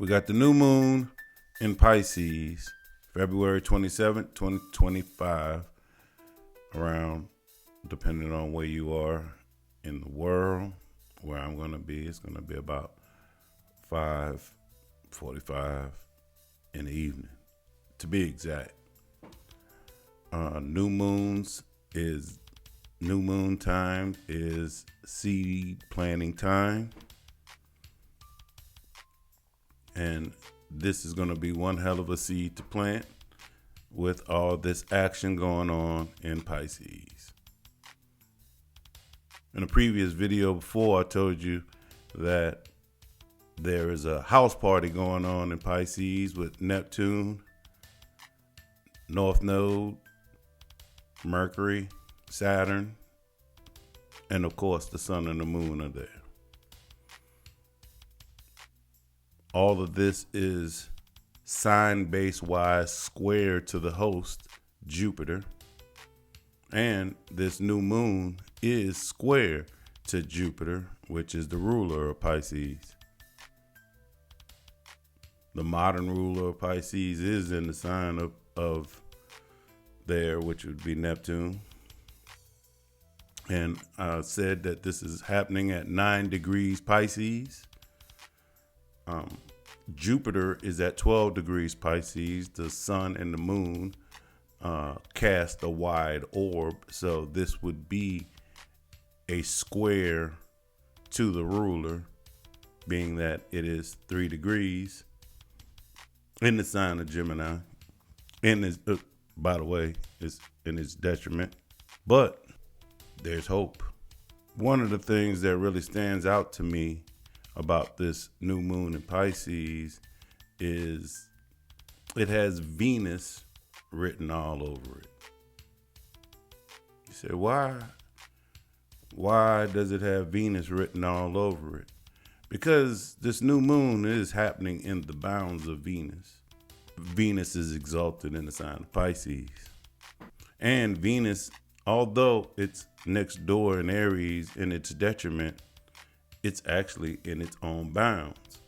We got the new moon in Pisces, February 27th, 2025, around, depending on where you are in the world, where I'm going to be, it's going to be about 5:45 in the evening, to be exact. New moon time is seed planting time. And this is going to be one hell of a seed to plant with all this action going on in Pisces. In a previous video before, I told you that there is a house party going on in Pisces with Neptune, North Node, Mercury, Saturn, and of course the sun and the moon are there. All of this is sign base wise square to the host, Jupiter. And this new moon is square to Jupiter, which is the ruler of Pisces. The modern ruler of Pisces is in the sign of there, which would be Neptune. And I said that this is happening at 9 degrees Pisces. Jupiter is at 12 degrees Pisces. The sun and the moon cast a wide orb. So this would be a square to the ruler, being that it is 3 degrees in the sign of Gemini. And is, by the way, is in its detriment. But there's hope. One of the things that really stands out to me about this new moon in Pisces is it has Venus written all over it. You say, why? Why does it have Venus written all over it? Because this new moon is happening in the bounds of Venus. Venus is exalted in the sign of Pisces. And Venus, although it's next door in Aries in its detriment, it's actually in its own bounds.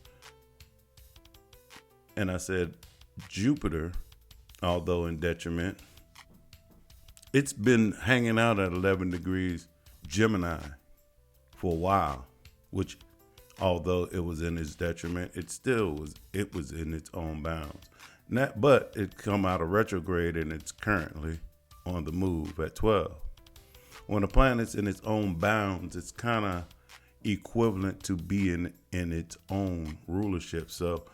And I said Jupiter, although in detriment, it's been hanging out at 11 degrees Gemini for a while, which although it was in its detriment, it was in its own bounds. But it come out of retrograde and it's currently on the move at 12. When a planet's in its own bounds, it's kind of equivalent to being in its own rulership. So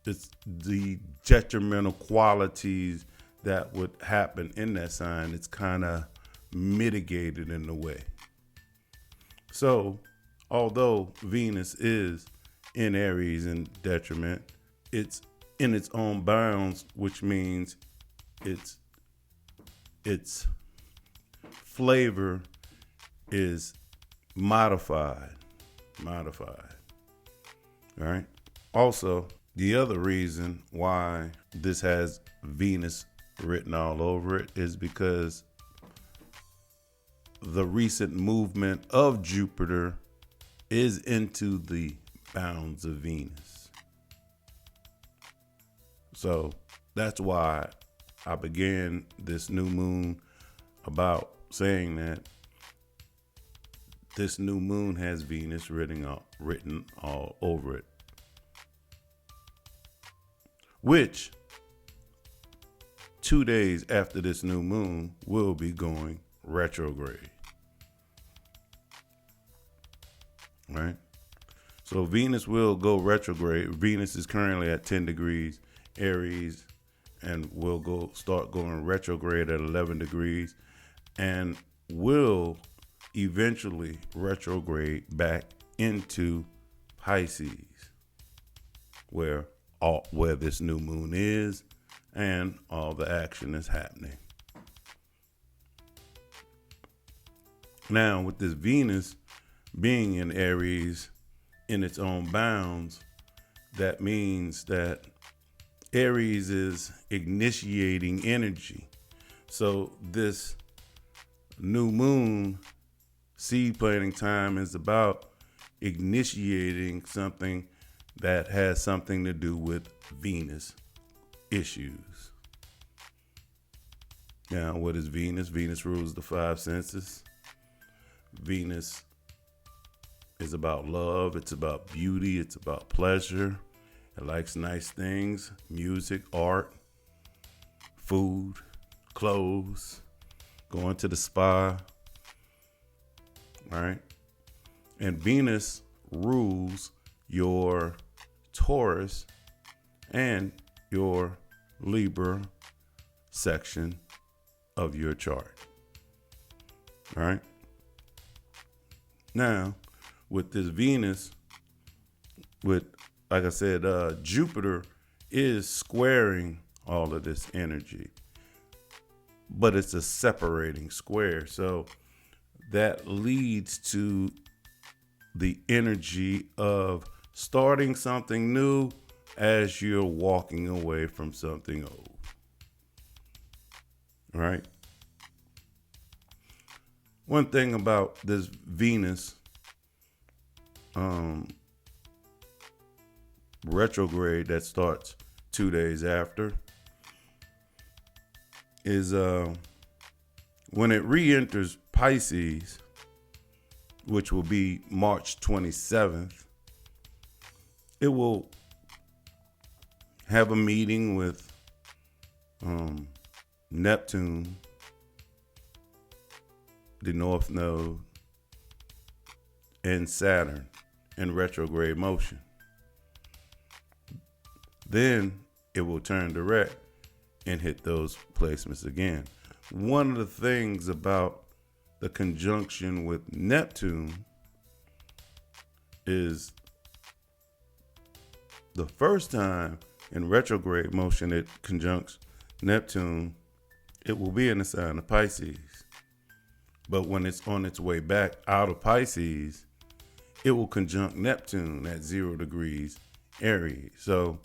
it's the detrimental qualities that would happen in that sign. It's kind of mitigated in a way. So although Venus is in Aries in detriment, it's in its own bounds, which means its flavor is modified. All right. Also, the other reason why this has Venus written all over it is because the recent movement of Jupiter is into the bounds of Venus. So that's why I began this new moon about saying that this new moon has Venus written all over it, which 2 days after this new moon will be going retrograde. Right? So Venus will go retrograde. Venus is currently at 10 degrees Aries and will start going retrograde at 11 degrees and will eventually retrograde back into Pisces, where this new moon is and all the action is happening. Now, with this Venus being in Aries in its own bounds, that means that Aries is initiating energy. So this new moon seed planting time is about initiating something that has something to do with Venus issues. Now, what is Venus? Venus rules the five senses. Venus is about love. It's about beauty. It's about pleasure. It likes nice things, music, art, food, clothes, going to the spa. All right. And Venus rules your Taurus and your Libra section of your chart. All right. Now, with this Venus, with, like I said, Jupiter is squaring all of this energy, but it's a separating square. So that leads to the energy of starting something new as you're walking away from something old. All right. One thing about this Venus retrograde that starts 2 days after is when it re-enters Pisces, which will be March 27th, it will have a meeting with Neptune, the North Node, and Saturn in retrograde motion. Then it will turn direct and hit those placements again. One of the things about the conjunction with Neptune is the first time in retrograde motion it conjuncts Neptune, it will be in the sign of Pisces. But when it's on its way back out of Pisces, it will conjunct Neptune at 0 degrees Aries. So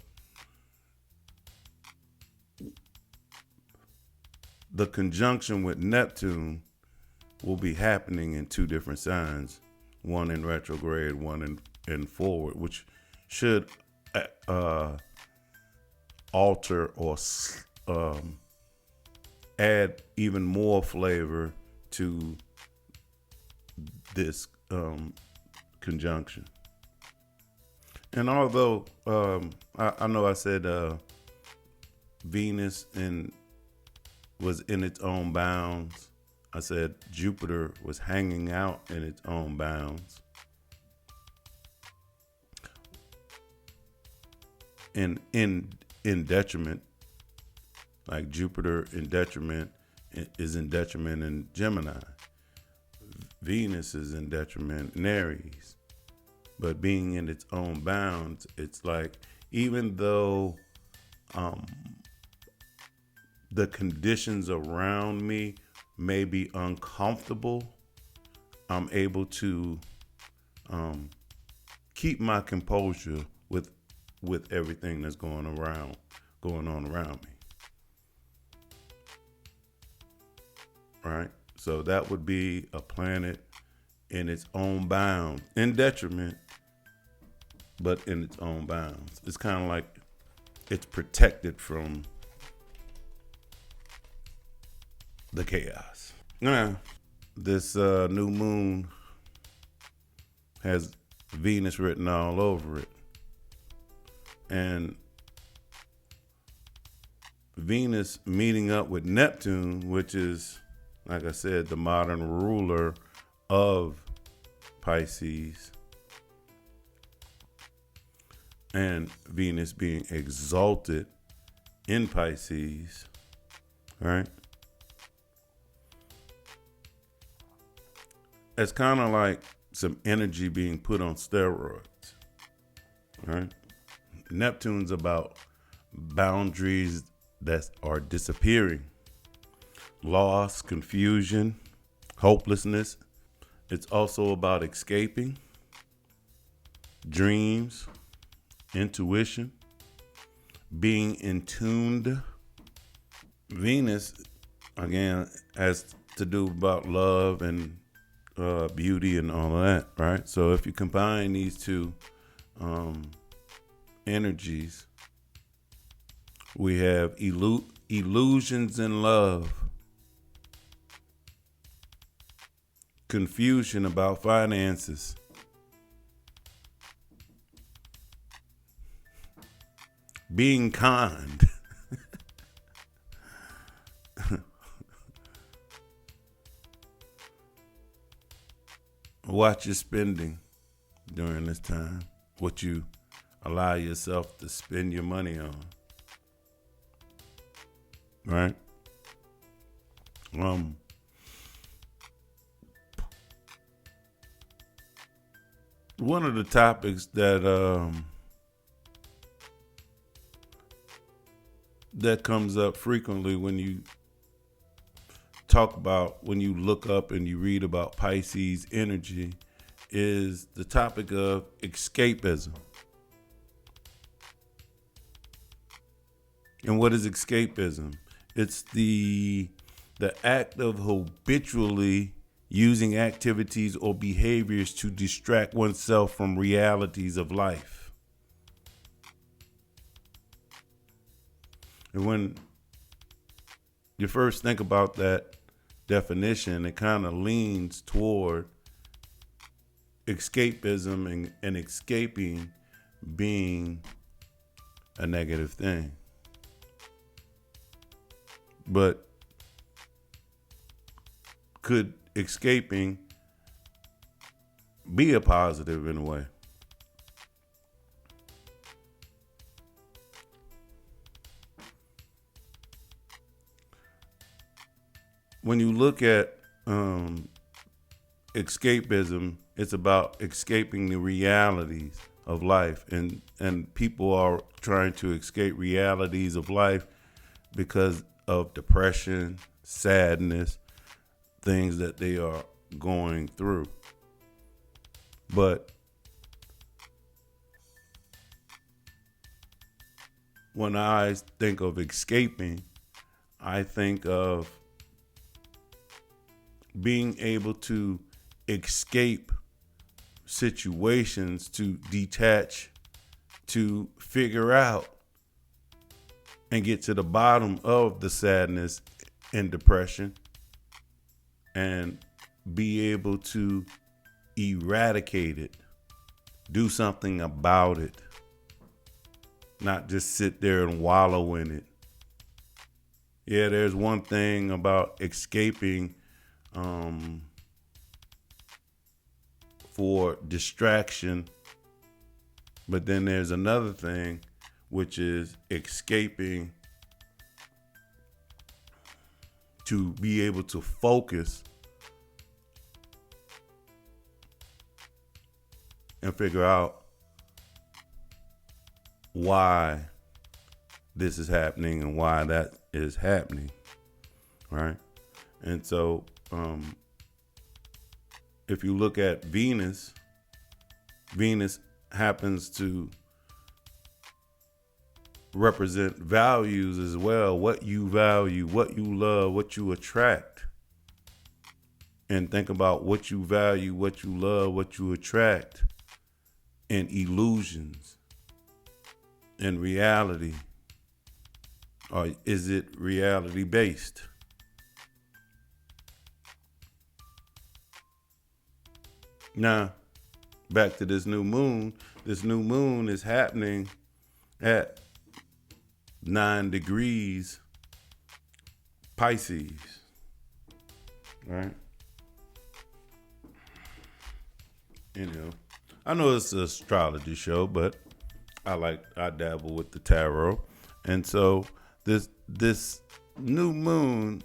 the conjunction with Neptune will be happening in two different signs, one in retrograde, one in forward, which should alter or add even more flavor to this conjunction. And although I know I said Venus was in its own bounds, I said Jupiter was hanging out in its own bounds. And in detriment, like Jupiter in detriment is in detriment in Gemini. Venus is in detriment in Aries. But being in its own bounds, it's like, even though the conditions around me may be uncomfortable, I'm able to keep my composure with everything that's going on around me. Right? So that would be a planet in its own bounds, in detriment, but in its own bounds. It's kind of like it's protected from the chaos. Now, this new moon has Venus written all over it. And Venus meeting up with Neptune, which is, like I said, the modern ruler of Pisces, and Venus being exalted in Pisces, right? It's kind of like some energy being put on steroids, right? Neptune's about boundaries that are disappearing, loss, confusion, hopelessness. It's also about escaping, dreams, intuition, being in tuned. Venus, again, has to do about love and beauty and all of that, right? So if you combine these two energies. We have illusions in love, confusion about finances, being kind, watch your spending during this time, what you allow yourself to spend your money on, right? One of the topics that that comes up frequently when you when you look up and you read about Pisces energy is the topic of escapism. And what is escapism? It's the act of habitually using activities or behaviors to distract oneself from realities of life. And when you first think about that definition, it kind of leans toward escapism and escaping being a negative thing. But could escaping be a positive in a way? When you look at escapism, it's about escaping the realities of life, and people are trying to escape realities of life because of depression, sadness, things that they are going through. But when I think of escaping, I think of being able to escape situations, to detach, to figure out and get to the bottom of the sadness and depression and be able to eradicate it, do something about it, not just sit there and wallow in it. Yeah, there's one thing about escaping for distraction, but then there's another thing, which is escaping to be able to focus and figure out why this is happening and why that is happening, right? And so if you look at Venus happens to represent values as well, what you value, what you love, what you attract. And think about what you value, what you love, what you attract, and illusions and reality. Or is it reality based? Now, back to this new moon. This new moon is happening at 9 degrees Pisces, right? I know it's an astrology show, but I dabble with the tarot. And so this new moon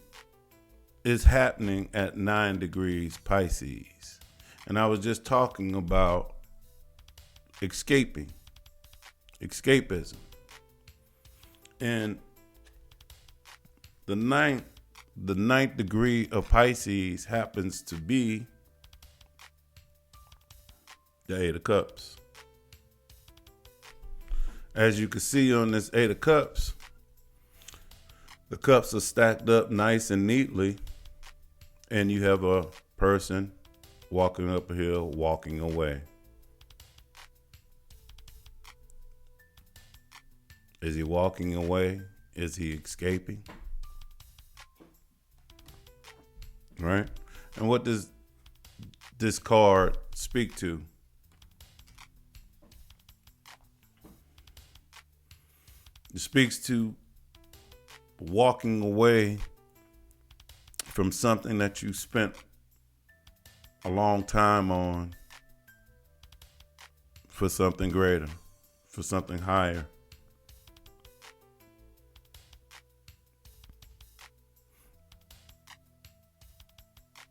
is happening at 9 degrees Pisces. And I was just talking about escapism. And the ninth degree of Pisces happens to be the Eight of Cups. As you can see on this Eight of Cups, the cups are stacked up nice and neatly, and you have a person walking up a hill, walking away. Is he walking away? Is he escaping? Right? And what does this card speak to? It speaks to walking away from something that you spent a long time on for something greater, for something higher.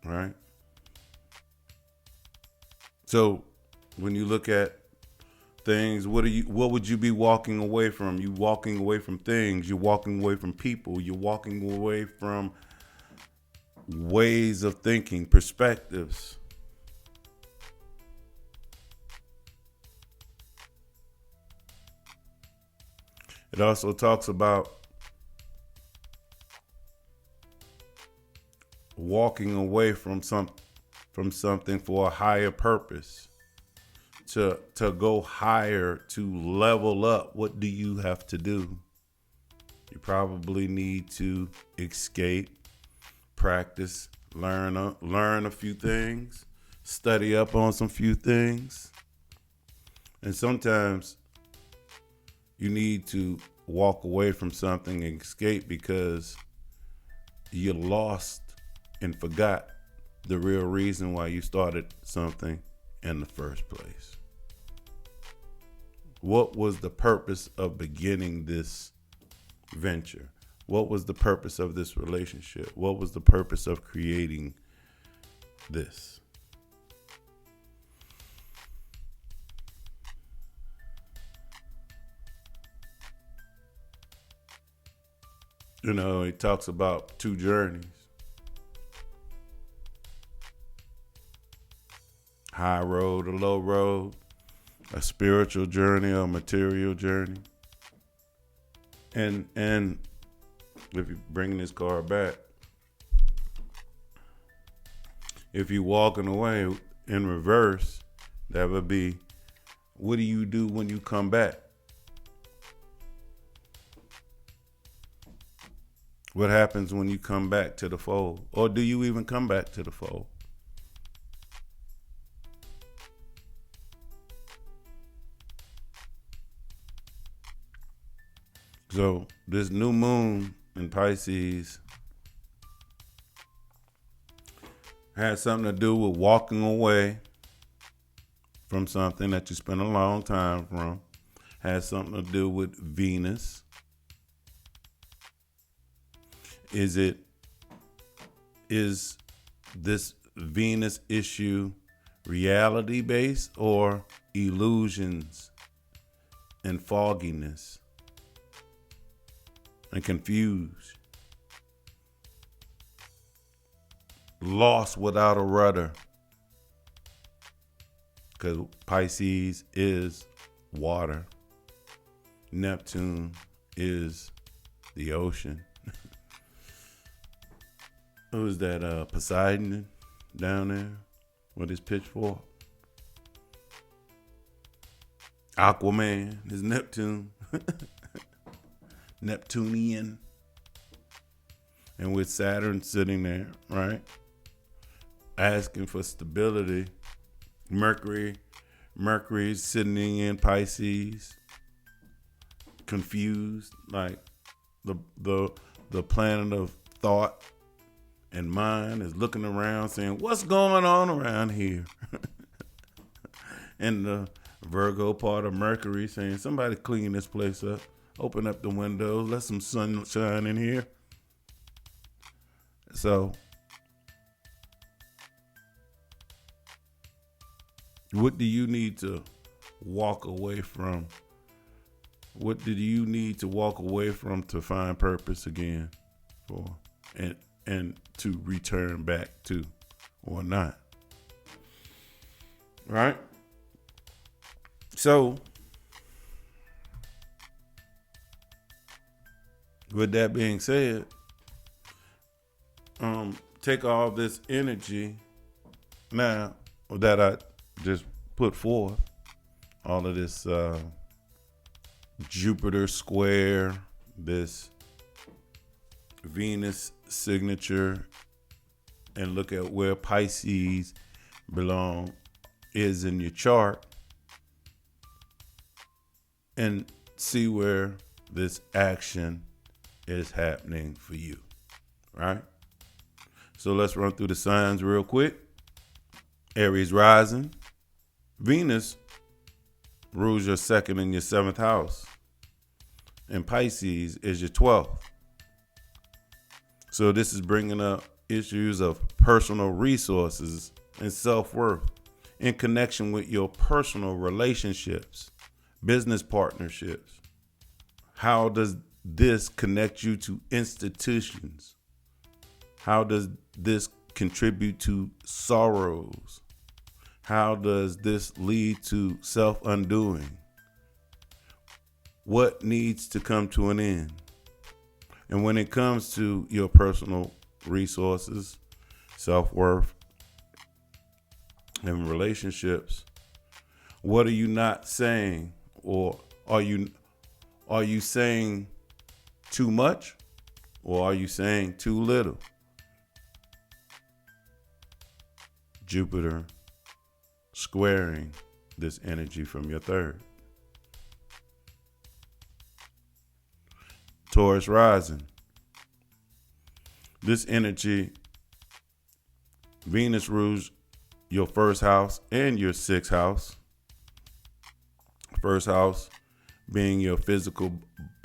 Right? So when you look at things, what would you be walking away from? You walking away from things, you're walking away from people, you're walking away from ways of thinking, perspectives. It also talks about walking away from something for a higher purpose, to go higher, to level up. What do you have to do? You probably need to escape, practice, learn a few things, study up on some few things. And sometimes you need to walk away from something and escape because you lost and forgot the real reason why you started something in the first place. What was the purpose of beginning this venture? What was the purpose of this relationship? What was the purpose of creating this? You know, he talks about two journeys. High road or low road, a spiritual journey or a material journey. And if you bring this card back, if you're walking away in reverse, that would be, what do you do when you come back? What happens when you come back to the fold? Or do you even come back to the fold? So this new moon in Pisces has something to do with walking away from something that you spent a long time from. Has something to do with Venus. Is this Venus issue reality based or illusions and fogginess and confused, lost without a rudder? Because Pisces is water. Neptune is the ocean. Who's that? Poseidon down there with his pitchfork. Aquaman is Neptune. Neptunian. And with Saturn sitting there, right? Asking for stability. Mercury sitting in Pisces. Confused, like the planet of thought and mind is looking around saying, what's going on around here? And the Virgo part of Mercury saying, somebody clean this place up. Open up the windows. Let some sunshine in here. So, what do you need to walk away from? What did you need to walk away from to find purpose again for? And to return back to, or not? Right? So, with that being said, take all this energy now that I just put forth, all of this Jupiter square this Venus signature and look at where Pisces is in your chart and see where this action is happening for you, right? So let's run through the signs real quick. Aries rising. Venus rules your second and your seventh house. And Pisces is your 12th. So this is bringing up issues of personal resources and self-worth in connection with your personal relationships, business partnerships. How does this connect you to institutions? How does this contribute to sorrows? How does this lead to self-undoing? What needs to come to an end? And when it comes to your personal resources, self-worth, and relationships, what are you not saying? Or are you saying too much? Or are you saying too little? Jupiter squaring this energy from your third. Taurus rising. This energy, Venus rules your first house and your sixth house. First house being your physical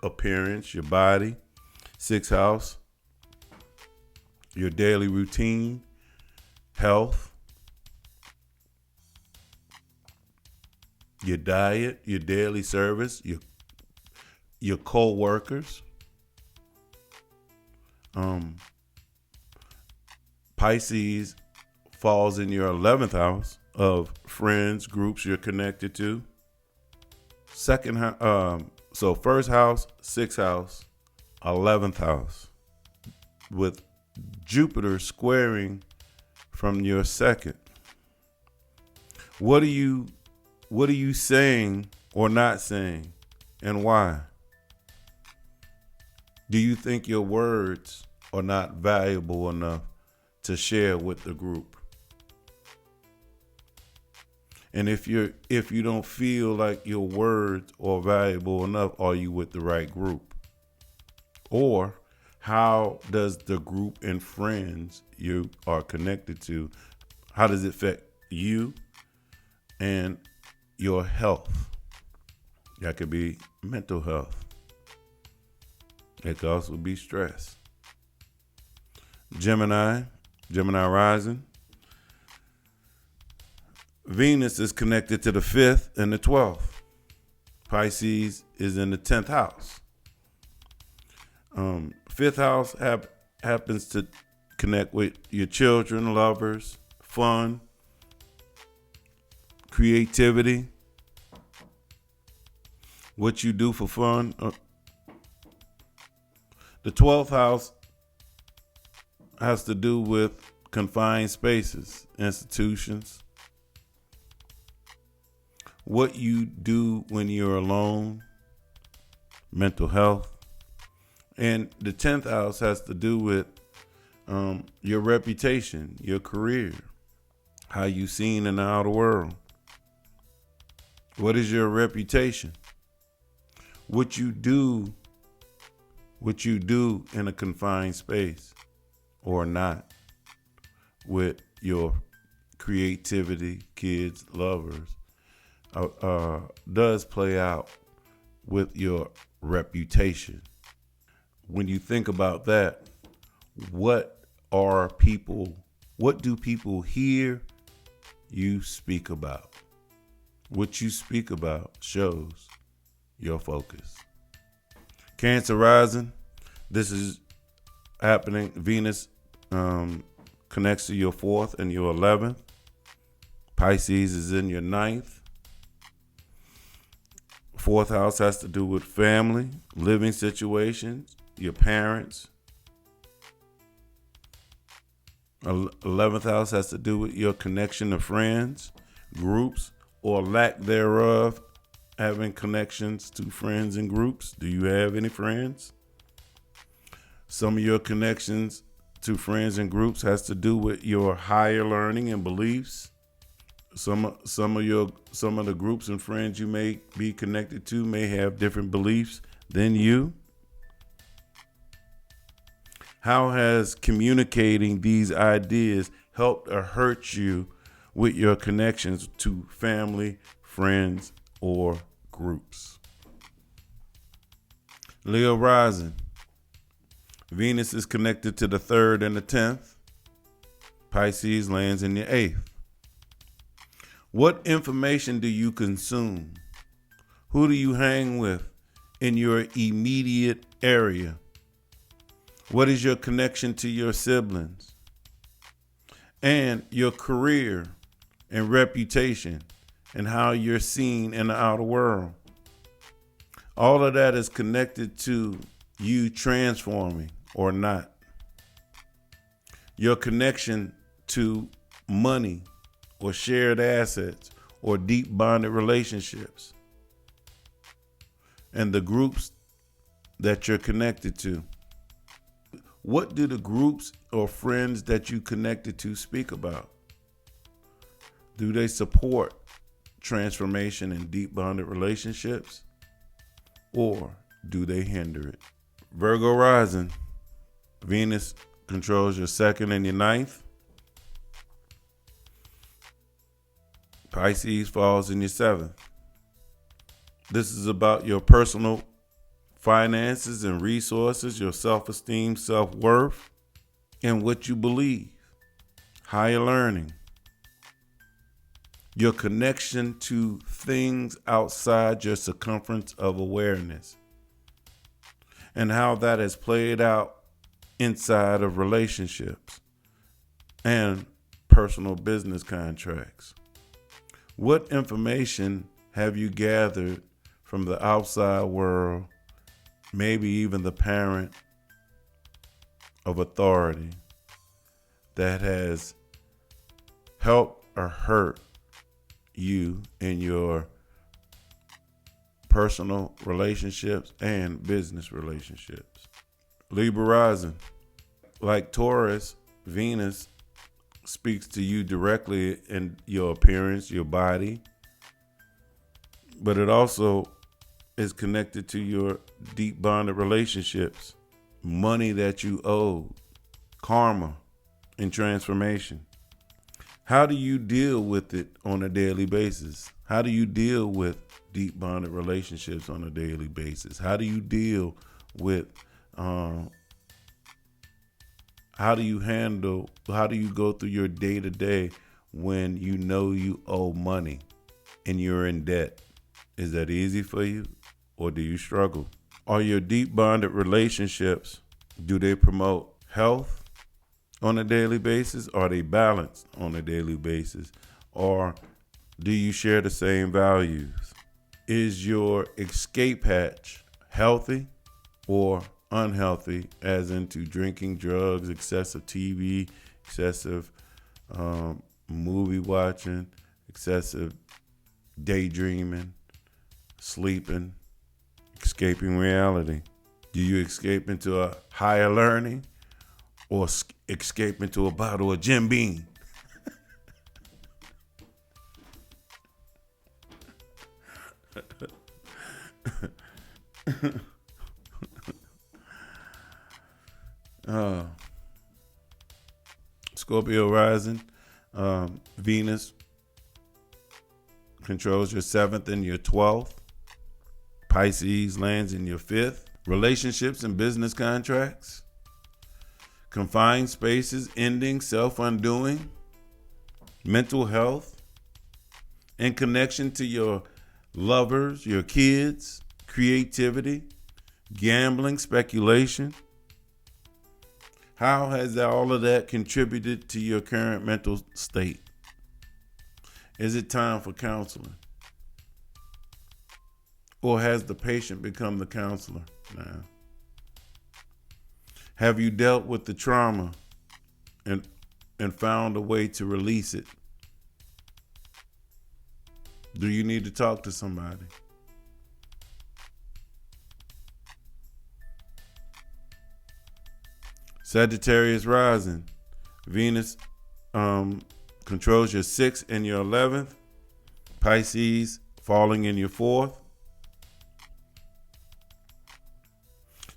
appearance, your body. Sixth house, your daily routine, health, your diet, your daily service, your co-workers. Pisces falls in your 11th house of friends, groups you're connected to. So first house, sixth house, 11th house, with Jupiter squaring from your second. What are you saying or not saying, and why? Do you think your words are not valuable enough to share with the group? And if you don't feel like your words are valuable enough, are you with the right group? Or how does the group and friends you are connected to, how does it affect you and your health? That could be mental health. It could also be stress. Gemini rising. Venus is connected to the 5th and the 12th. Pisces is in the 10th house. 5th house happens to connect with your children, lovers, fun, creativity, what you do for fun. The 12th house has to do with confined spaces, institutions, what you do when you're alone, mental health. And the 10th house has to do with your reputation, your career, how you seen in the outer world. What is your reputation? What you do in a confined space or not with your creativity, kids, lovers, does play out with your reputation. When you think about that, what do people hear you speak about? What you speak about shows your focus. Cancer rising, this is happening. Venus connects to your 4th and your 11th. Pisces is in your 9th. 4th house has to do with family, living situations, your parents. 11th house has to do with your connection to friends, groups, or lack thereof having connections to friends and groups? Do you have any friends? Some of your connections to friends and groups has to do with your higher learning and beliefs. Some of the groups and friends you may be connected to may have different beliefs than you. How has communicating these ideas helped or hurt you with your connections to family, friends, or groups? Leo rising. Venus is connected to the 3rd and the 10th. Pisces lands in the 8th. What information do you consume? Who do you hang with in your immediate area? What is your connection to your siblings? And your career and reputation and how you're seen in the outer world. All of that is connected to you transforming or not. Your connection to money or shared assets or deep bonded relationships. And the groups that you're connected to. What do the groups or friends that you connected to speak about? Do they support transformation and deep bonded relationships? Or do they hinder it? Virgo rising. Venus controls your 2nd and your 9th. Pisces falls in your 7th. This is about your personal finances and resources, your self-esteem, self-worth, and what you believe. Higher learning. Your connection to things outside your circumference of awareness. And how that has played out inside of relationships and personal business contracts. What information have you gathered from the outside world, maybe even the parent of authority, that has helped or hurt you in your personal relationships and business relationships? Libra rising. Like Taurus, Venus speaks to you directly in your appearance, your body, but it also is connected to your deep bonded relationships, money that you owe, karma, and transformation. How do you deal with it on a daily basis? How do you deal with deep bonded relationships on a daily basis? How do you deal with, how do you go through your day to day when you know you owe money and you're in debt? Is that easy for you, or do you struggle? Are your deep bonded relationships, do they promote health on a daily basis? Are they balanced on a daily basis? Or do you share the same values? Is your escape hatch healthy or unhealthy, as into drinking, drugs, excessive TV, excessive movie watching, excessive daydreaming, sleeping, escaping reality? Do you escape into a higher learning or escape into a bottle of Jim Beam? Scorpio rising. Venus controls your 7th and your 12th. Pisces lands in your 5th. Relationships and business contracts. Confined spaces, ending, self-undoing. Mental health. In connection to your lovers, your kids, creativity, gambling, speculation. How has all of that contributed to your current mental state? Is it time for counseling? Or has the patient become the counselor now? Have you dealt with the trauma and found a way to release it? Do you need to talk to somebody? Sagittarius rising. Venus controls your 6th and your 11th. Pisces falling in your 4th.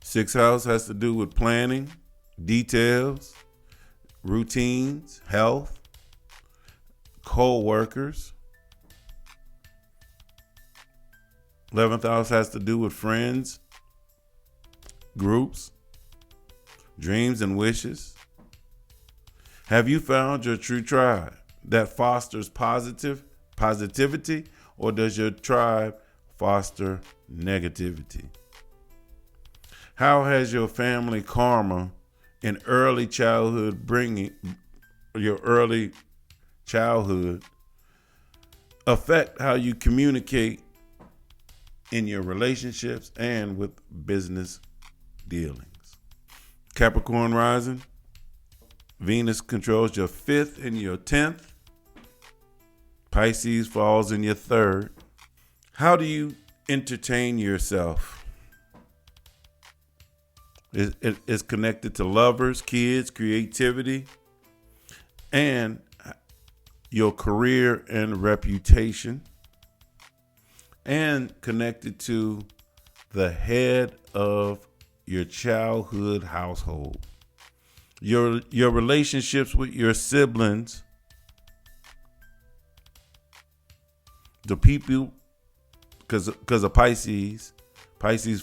6th house has to do with planning, details, routines, health, co-workers. 11th house has to do with friends, groups, dreams and wishes. Have you found your true tribe that fosters positivity, or does your tribe foster negativity? How has your family karma in early childhood affect how you communicate in your relationships and with business dealings? Capricorn rising. Venus controls your 5th and your 10th. Pisces falls in your 3rd. How do you entertain yourself? It's connected to lovers, kids, creativity, and your career and reputation, and connected to the head of your childhood household. Your relationships with your siblings, the people, because of Pisces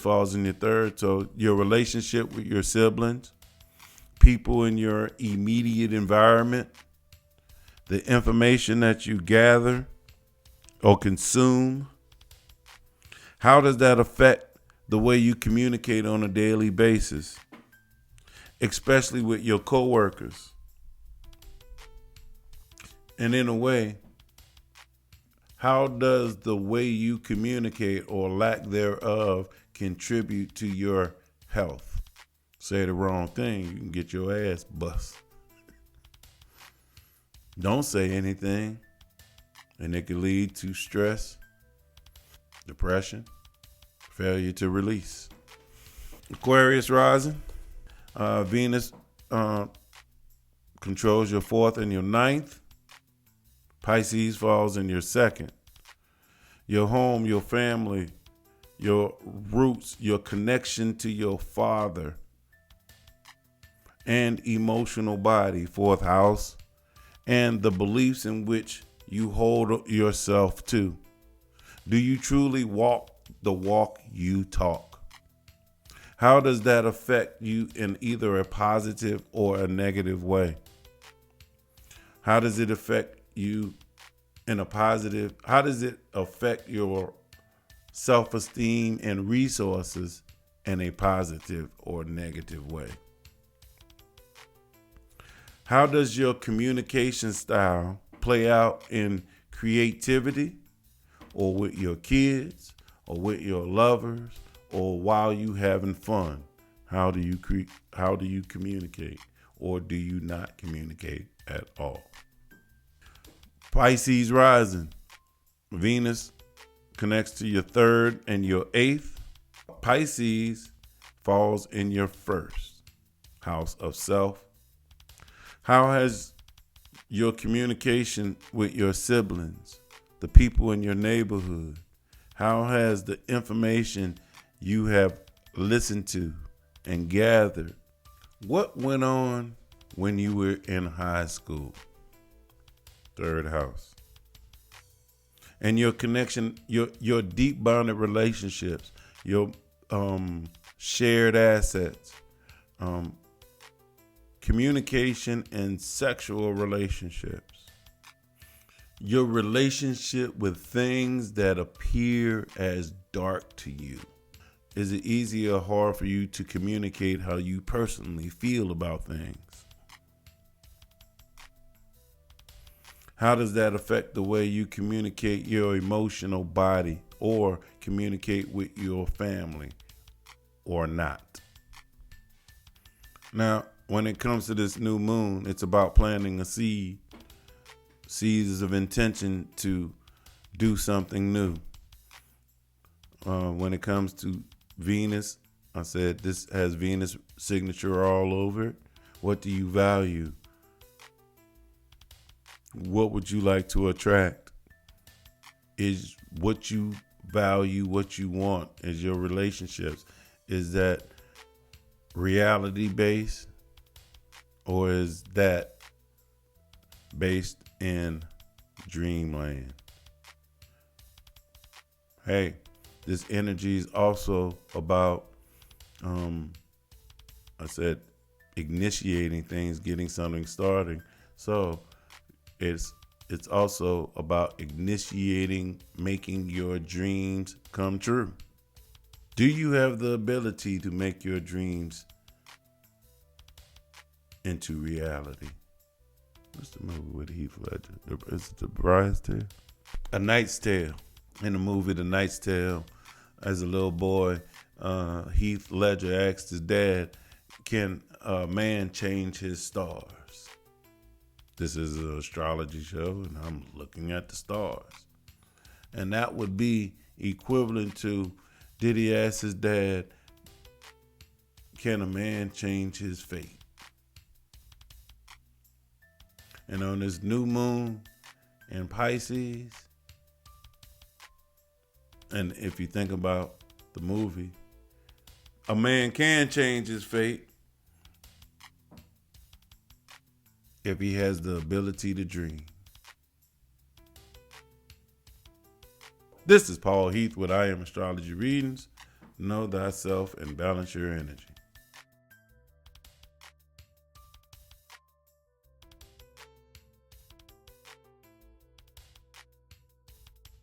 falls in your 3rd. So your relationship with your siblings, people in your immediate environment, the information that you gather or consume, how does that affect the way you communicate on a daily basis, especially with your coworkers? And in a way, how does the way you communicate or lack thereof contribute to your health? Say the wrong thing, you can get your ass bust. Don't say anything, and it can lead to stress, depression, failure to release. Aquarius rising. Venus controls your 4th and your 9th. Pisces falls in your 2nd. Your home, your family, your roots, your connection to your father, and emotional body, 4th house, and the beliefs in which you hold yourself to. Do you truly walk the walk you talk? How does that affect you in either a positive or a negative way? How does it affect you in a positive? How does it affect your self-esteem and resources in a positive or negative way? How does your communication style play out in creativity, or with your kids, or with your lovers, or while you having fun? How do you communicate, or do you not communicate at all? Pisces rising. Venus connects to your 3rd and your 8th. Pisces falls in your 1st house of self. How has your communication with your siblings, the people in your neighborhood, how has the information you have listened to and gathered, what went on when you were in high school? 3rd house. And your connection, your deep bonded relationships, your shared assets, communication and sexual relationships, your relationship with things that appear as dark to you. Is it easy or hard for you to communicate how you personally feel about things? How does that affect the way you communicate your emotional body or communicate with your family or not? Now, when it comes to this new moon, it's about planting a seeds of intention to do something new. When it comes to Venus, I said this has Venus signature all over it. What do you value? What would you like to attract? Is what you value, what you want, is your relationships. Is that reality based, or is that based in dreamland? Hey, this energy is also about, I said, initiating things, getting something starting. So it's also about initiating, making your dreams come true. Do you have the ability to make your dreams into reality? What's the movie with Heath Ledger? Is it The Bride's Tale? A Knight's Tale. In the movie The Knight's Tale, as a little boy, Heath Ledger asked his dad, can a man change his stars? This is an astrology show, and I'm looking at the stars. And that would be equivalent to, did he ask his dad, can a man change his fate? And on this new moon in Pisces, and if you think about the movie, a man can change his fate if he has the ability to dream. This is Paul Heath with I Am Astrology Readings. Know thyself and balance your energy.